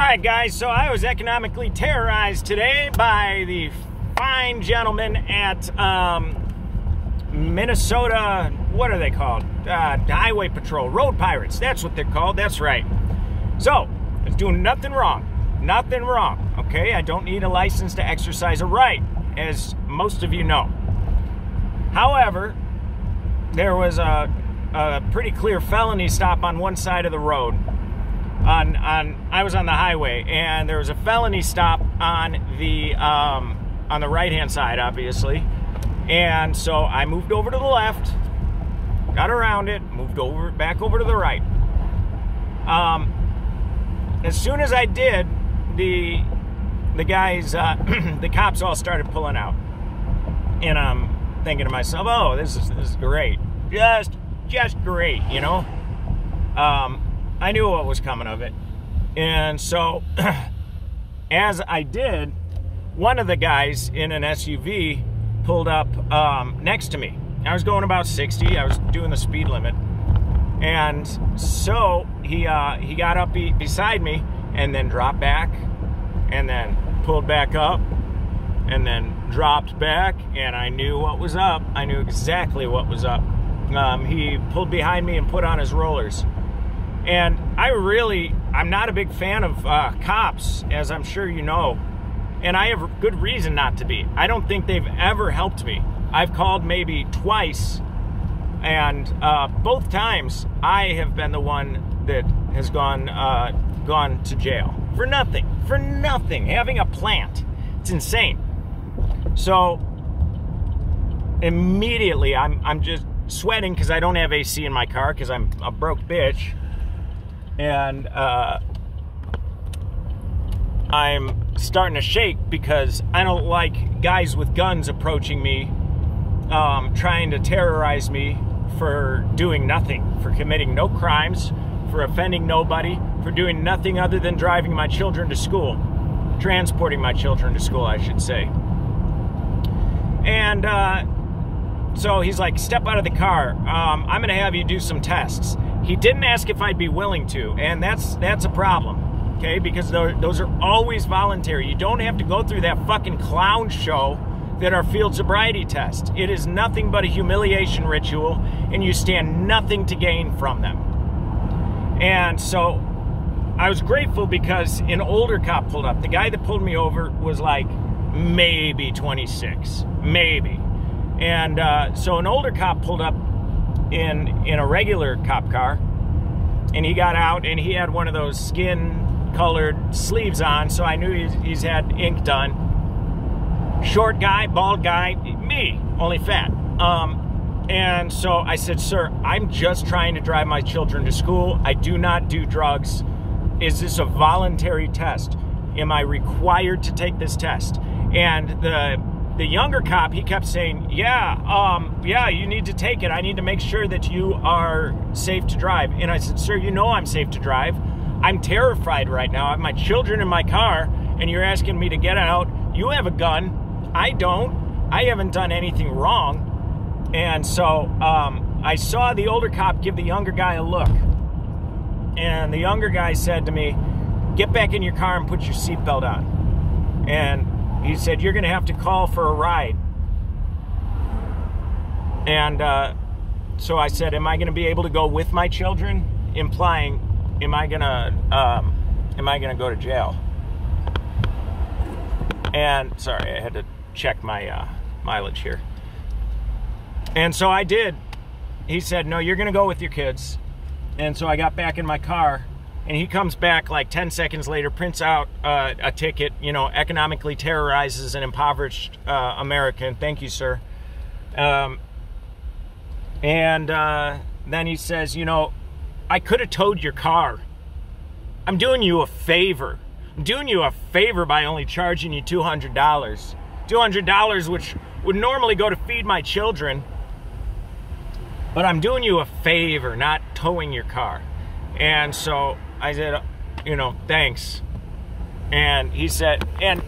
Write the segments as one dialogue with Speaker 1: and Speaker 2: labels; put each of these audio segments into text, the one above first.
Speaker 1: Alright guys, so I was economically terrorized today by the fine gentlemen at Minnesota, what are they called? Highway Patrol, Road Pirates, that's what they're called, that's right. So, I was doing nothing wrong, okay? I don't need a license to exercise a right, as most of you know. However, there was a pretty clear felony stop on one side of the road. I was on the highway, and there was a felony stop on the right-hand side, obviously. And so I moved over to the left, got around it, moved back over to the right. As soon as I did, the guys, the cops all started pulling out, and I'm thinking to myself, "Oh, this is great, just great," you know. I knew what was coming of it. And so, as I did, one of the guys in an SUV pulled up next to me. I was going about 60. I was doing the speed limit. And so, he got up beside me and then dropped back and then pulled back up and then dropped back, and I knew what was up. I knew exactly what was up. He pulled behind me and put on his rollers. And I'm not a big fan of cops, as I'm sure you know. And I have a good reason not to be. I don't think they've ever helped me. I've called maybe twice, and both times I have been the one that has gone to jail. For nothing. Having a plant. It's insane. So, immediately I'm just sweating because I don't have AC in my car because I'm a broke bitch. And I'm starting to shake because I don't like guys with guns approaching me, trying to terrorize me for doing nothing, for committing no crimes, for offending nobody, for doing nothing other than driving my children to school, transporting my children to school, I should say. And so he's like, "Step out of the car. I'm going to have you do some tests." He didn't ask if I'd be willing to, and that's a problem, okay? Because those are always voluntary. You don't have to go through that fucking clown show that are field sobriety tests. It is nothing but a humiliation ritual, and you stand nothing to gain from them. And so I was grateful because an older cop pulled up. The guy that pulled me over was like maybe 26, maybe. And so an older cop pulled up in a regular cop car, and he got out, and he had one of those skin colored sleeves on, so I knew he's had ink done. Short guy, bald guy, me, only fat. And so I said, "Sir, I'm just trying to drive my children to school. I do not do drugs. Is this a voluntary test? Am I required to take this test?" And the younger cop, he kept saying, yeah, you need to take it. I need to make sure that you are safe to drive. And I said, "Sir, you know I'm safe to drive. I'm terrified right now. I have my children in my car, and you're asking me to get out. You have a gun. I don't. I haven't done anything wrong." And so I saw the older cop give the younger guy a look. And the younger guy said to me, "Get back in your car and put your seatbelt on." And he said, "You're going to have to call for a ride." And so I said, "Am I going to be able to go with my children?" Implying, am I going to go to jail? And sorry, I had to check my mileage here. And so I did. He said, "No, you're going to go with your kids." And so I got back in my car. And he comes back like 10 seconds later, prints out a ticket, you know, economically terrorizes an impoverished American. Thank you, sir. And then he says, "You know, I could have towed your car. I'm doing you a favor. I'm doing you a favor by only charging you $200. $200, which would normally go to feed my children. But I'm doing you a favor, not towing your car." And so I said, "You know, thanks." And he said, and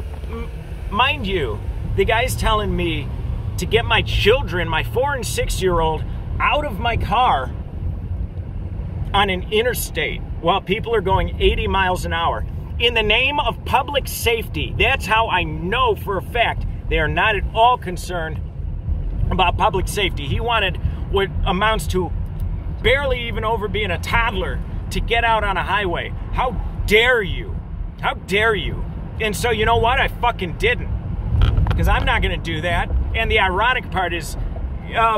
Speaker 1: mind you, the guy's telling me to get my children, my 4- and 6-year-old, out of my car on an interstate while people are going 80 miles an hour. in the name of public safety. That's how I know for a fact they are not at all concerned about public safety. He wanted what amounts to barely even over being a toddler to get out on a highway. How dare you? How dare you? And so, you know what? I fucking didn't. Because I'm not going to do that. And the ironic part is,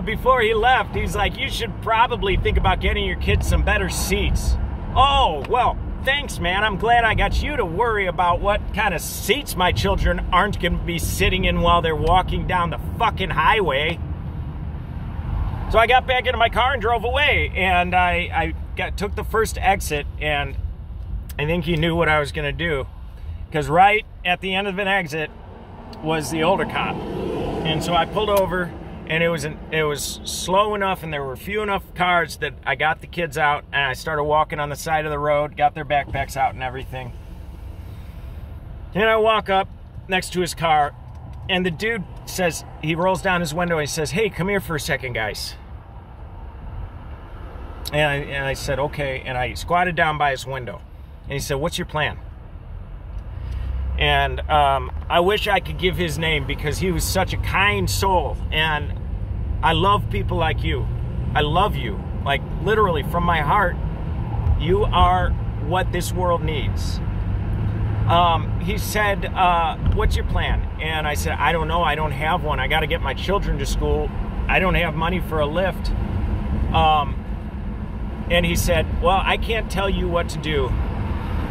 Speaker 1: before he left, he's like, you should probably think about getting your kids some better seats. Oh, well, thanks, man. I'm glad I got you to worry about what kind of seats my children aren't going to be sitting in while they're walking down the fucking highway. So I got back into my car and drove away. And I took the first exit, and I think he knew what I was going to do. Because right at the end of an exit was the older cop. And so I pulled over, and it was slow enough, and there were few enough cars that I got the kids out, and I started walking on the side of the road, got their backpacks out and everything. And I walk up next to his car, and the dude says, he rolls down his window, and he says, hey, come here for a second, guys. And I said, okay, and I squatted down by his window. And he said, what's your plan? And I wish I could give his name, because he was such a kind soul. And I love people like you. I love you. Like, literally, from my heart, you are what this world needs. He said, what's your plan? And I said, I don't know. I don't have one. I got to get my children to school. I don't have money for a lift. And he said, well, I can't tell you what to do.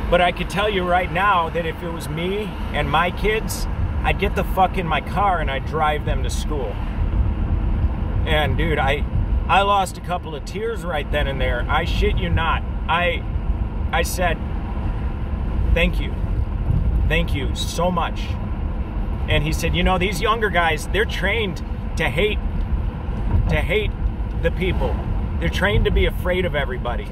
Speaker 1: But I could tell you right now that if it was me and my kids, I'd get the fuck in my car and I'd drive them to school. And dude, I lost a couple of tears right then and there. I shit you not. I said, thank you. Thank you so much. And he said, you know, these younger guys, they're trained to hate the people. They're trained to be afraid of everybody.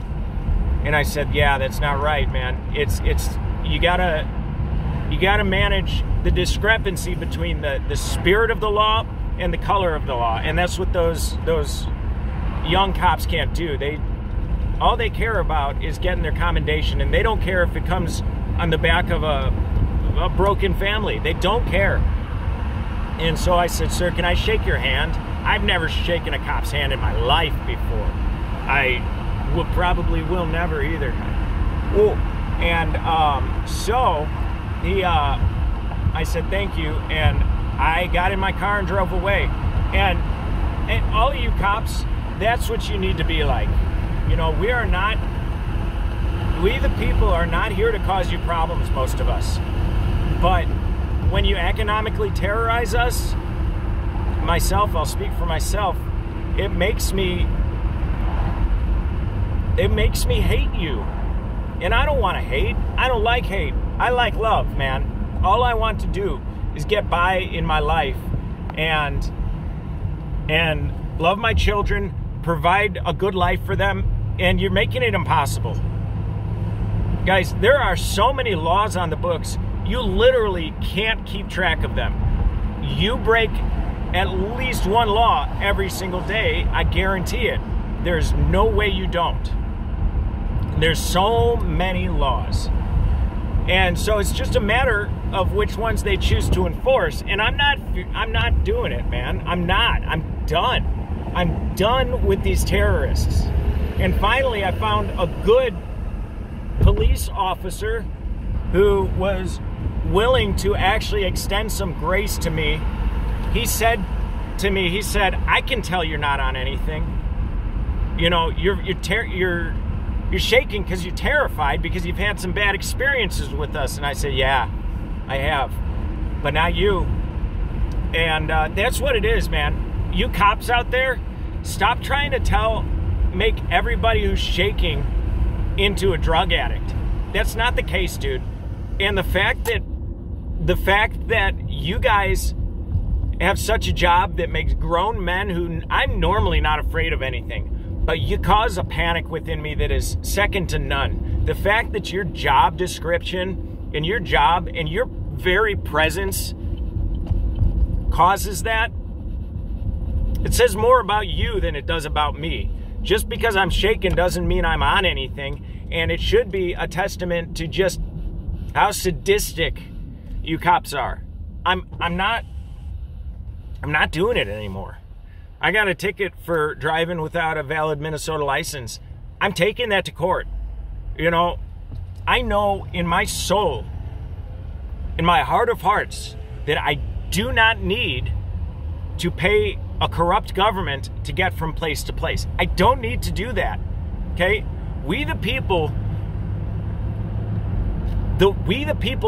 Speaker 1: And I said, yeah, that's not right, man. You gotta manage the discrepancy between the spirit of the law and the color of the law. And that's what those young cops can't do. All they care about is getting their commendation, and they don't care if it comes on the back of a broken family. They don't care. And so I said, sir, can I shake your hand? I've never shaken a cop's hand in my life before. I probably will never either. Oh, and so I said thank you, and I got in my car and drove away. And all of you cops, that's what you need to be like. You know, we the people are not here to cause you problems, most of us. But when you economically terrorize us, myself, I'll speak for myself, it makes me hate you. And I don't want to hate. I don't like hate. I like love, man. All I want to do is get by in my life and love my children, provide a good life for them, and you're making it impossible. Guys, there are so many laws on the books, you literally can't keep track of them. You break at least one law every single day, I guarantee it. There's no way you don't. There's so many laws. And so it's just a matter of which ones they choose to enforce. And I'm not doing it, man. I'm not. I'm done. I'm done with these terrorists. And finally, I found a good police officer who was willing to actually extend some grace to me. He said to me, I can tell you're not on anything. You know, you're shaking because you're terrified because you've had some bad experiences with us. And I said, yeah, I have, but not you. And that's what it is, man. You cops out there, stop trying to make everybody who's shaking into a drug addict. That's not the case, dude. And the fact that you guys have such a job that makes grown men who, I'm normally not afraid of anything, but you cause a panic within me that is second to none. The fact that your job description and your job and your very presence causes that, it says more about you than it does about me. Just because I'm shaken doesn't mean I'm on anything, and it should be a testament to just how sadistic you cops are. I'm not doing it anymore. I got a ticket for driving without a valid Minnesota license. I'm taking that to court. You know, I know in my soul, in my heart of hearts, that I do not need to pay a corrupt government to get from place to place. I don't need to do that. Okay? We the people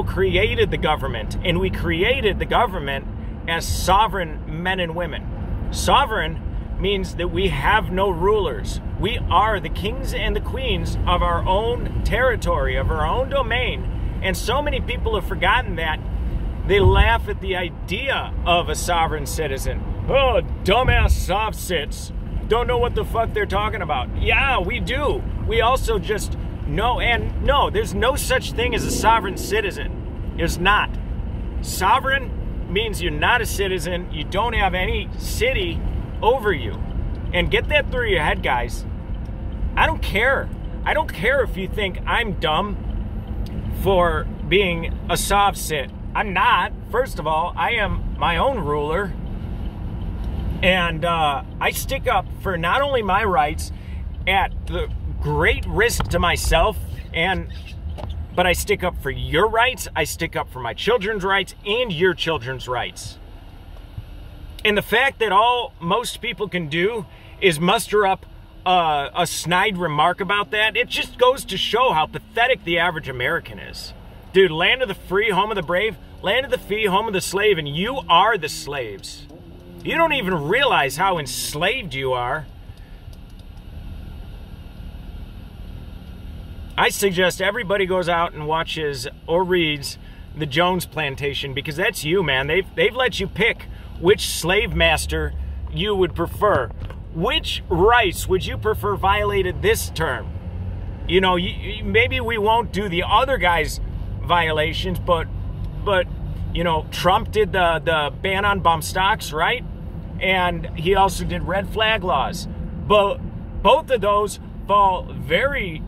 Speaker 1: created the government, and we created the government as sovereign men and women. Sovereign means that we have no rulers. We are the kings and the queens of our own territory, of our own domain. And so many people have forgotten that. They laugh at the idea of a sovereign citizen. Oh, dumbass soft sits. Don't know what the fuck they're talking about. Yeah, we do. We also just know, and no, there's no such thing as a sovereign citizen. There's not. Sovereign means you're not a citizen. You don't have any city over you. And get that through your head, guys. I don't care. I don't care if you think I'm dumb for being a soft sit. I'm not. First of all, I am my own ruler. And I stick up for not only my rights at the great risk to myself, but I stick up for your rights. I stick up for my children's rights and your children's rights. And the fact that all most people can do is muster up a snide remark about that, it just goes to show how pathetic the average American is. Dude, land of the free, home of the brave, land of the free, home of the slave, and you are the slaves. You don't even realize how enslaved you are. I suggest everybody goes out and watches or reads The Jones Plantation, because that's you, man. They've let you pick which slave master you would prefer. Which rights would you prefer violated this term? You know, maybe we won't do the other guy's violations, but you know, Trump did the ban on bump stocks, right? And he also did red flag laws. But both of those fall very,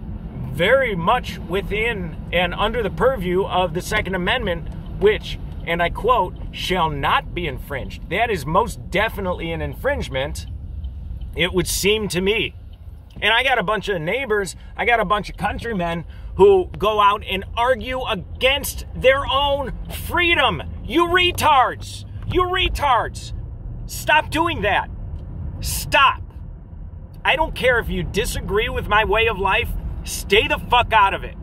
Speaker 1: very much within and under the purview of the Second Amendment, which, and I quote, shall not be infringed. That is most definitely an infringement, it would seem to me. And I got a bunch of neighbors, I got a bunch of countrymen who go out and argue against their own freedom. You retards! You retards! Stop doing that. Stop. I don't care if you disagree with my way of life. Stay the fuck out of it.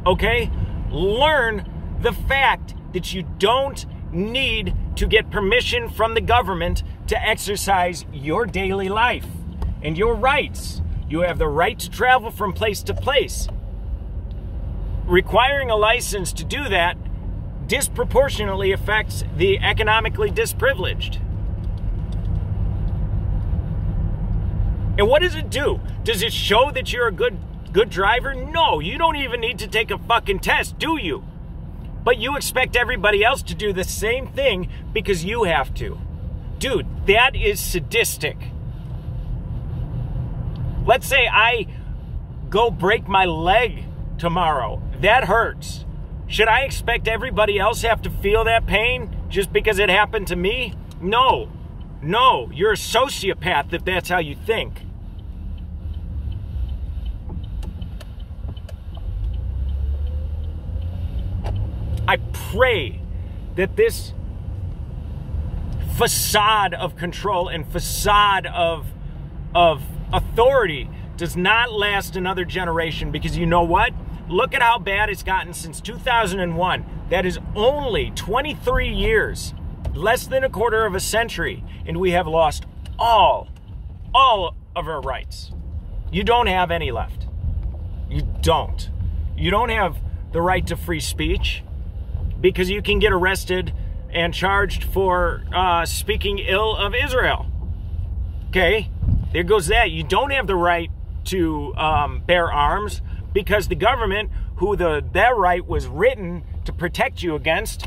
Speaker 1: Okay? Learn the fact that you don't need to get permission from the government to exercise your daily life and your rights. You have the right to travel from place to place. Requiring a license to do that disproportionately affects the economically disprivileged. And what does it do? Does it show that you're a good driver? No, you don't even need to take a fucking test, do you? But you expect everybody else to do the same thing because you have to. Dude, that is sadistic. Let's say I go break my leg tomorrow. That hurts. Should I expect everybody else have to feel that pain just because it happened to me? No. No, you're a sociopath if that's how you think. I pray that this facade of control and facade of authority does not last another generation, because you know what? Look at how bad it's gotten since 2001. That is only 23 years, less than a quarter of a century, and we have lost all of our rights. You don't have any left. You don't. You don't have the right to free speech, because you can get arrested and charged for speaking ill of Israel. Okay, there goes that. You don't have the right to bear arms, because the government, who their right was written to protect you against,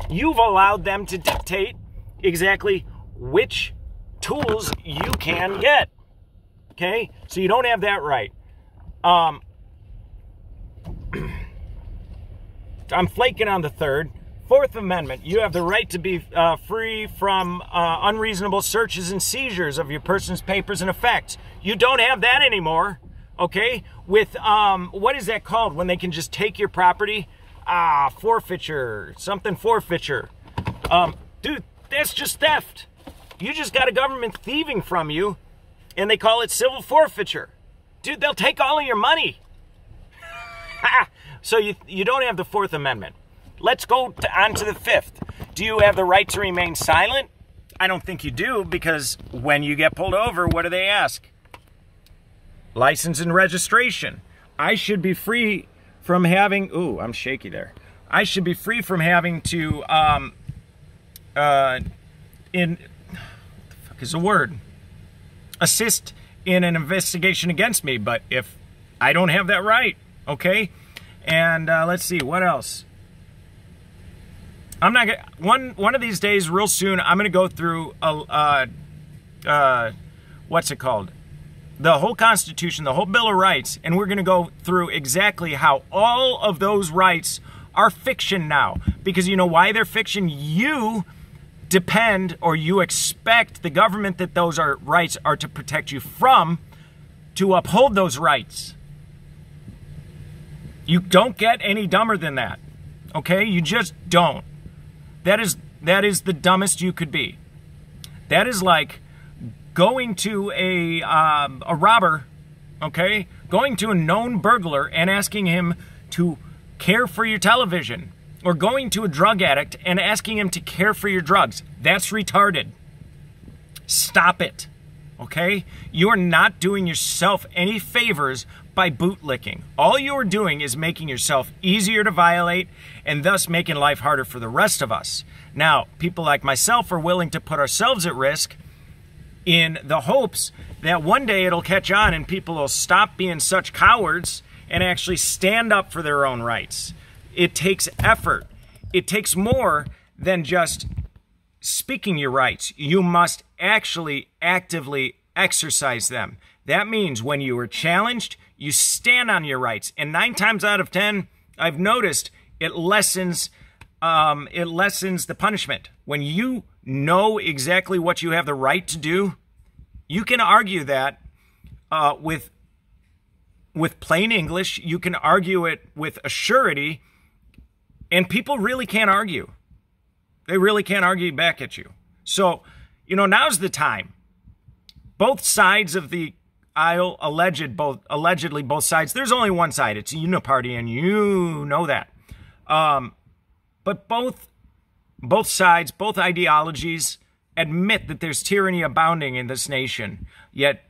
Speaker 1: you've allowed them to dictate exactly which tools you can get. Okay, so you don't have that right. I'm flaking on the third. Fourth Amendment, you have the right to be free from unreasonable searches and seizures of your person's papers and effects. You don't have that anymore, okay? With, what is that called when they can just take your property? Forfeiture, something forfeiture. Dude, that's just theft. You just got a government thieving from you, and they call it civil forfeiture. Dude, they'll take all of your money. So you don't have the Fourth Amendment. Let's go on to the fifth. Do you have the right to remain silent? I don't think you do, because when you get pulled over, what do they ask? License and registration. I should be free from having... Ooh, I'm shaky there. I should be free from having to... what the fuck is the word? Assist in an investigation against me, but if I don't have that right, okay? And let's see, what else? I'm not gonna, one of these days, real soon, I'm gonna go through what's it called? The whole Constitution, the whole Bill of Rights, and we're gonna go through exactly how all of those rights are fiction now. Because you know why they're fiction? You depend, or you expect the government that those rights are to protect you from, to uphold those rights. You don't get any dumber than that, okay? You just don't. That is the dumbest you could be. That is like going to a robber, okay? Going to a known burglar and asking him to care for your television. Or going to a drug addict and asking him to care for your drugs. That's retarded. Stop it, okay? You are not doing yourself any favors by bootlicking. All you are doing is making yourself easier to violate and thus making life harder for the rest of us. Now, people like myself are willing to put ourselves at risk in the hopes that one day it'll catch on and people will stop being such cowards and actually stand up for their own rights. It takes effort. It takes more than just speaking your rights. You must actually actively exercise them. That means when you are challenged, you stand on your rights. And 9 times out of 10, I've noticed it lessens the punishment. When you know exactly what you have the right to do, you can argue that with plain English. You can argue it with a surety. And people really can't argue. They really can't argue back at you. So, you know, now's the time. Both sides of the aisle, allegedly both sides. There's only one side. It's a uniparty, and you know that. But both sides, both ideologies admit that there's tyranny abounding in this nation. Yet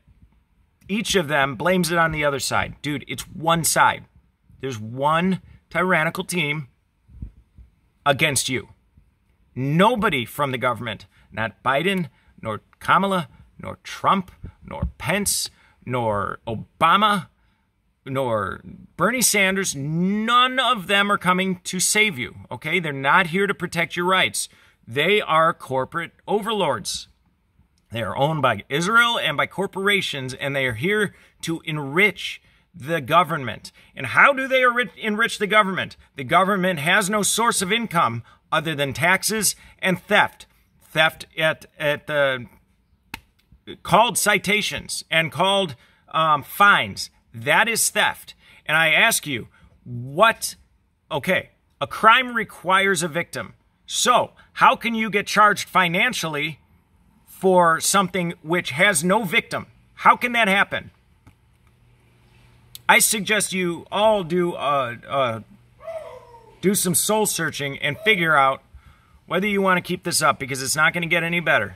Speaker 1: each of them blames it on the other side. Dude, it's one side. There's one tyrannical team against you. Nobody from the government, not Biden, nor Kamala, nor Trump, nor Pence, nor Obama, nor Bernie Sanders, none of them are coming to save you, okay? They're not here to protect your rights. They are corporate overlords. They are owned by Israel and by corporations, and they are here to enrich the government. And how do they enrich the government? The government has no source of income other than taxes and theft. Theft called citations and called fines. That is theft. And I ask you, a crime requires a victim. So how can you get charged financially for something which has no victim? How can that happen? I suggest you all do some soul searching and figure out whether you want to keep this up, because it's not going to get any better.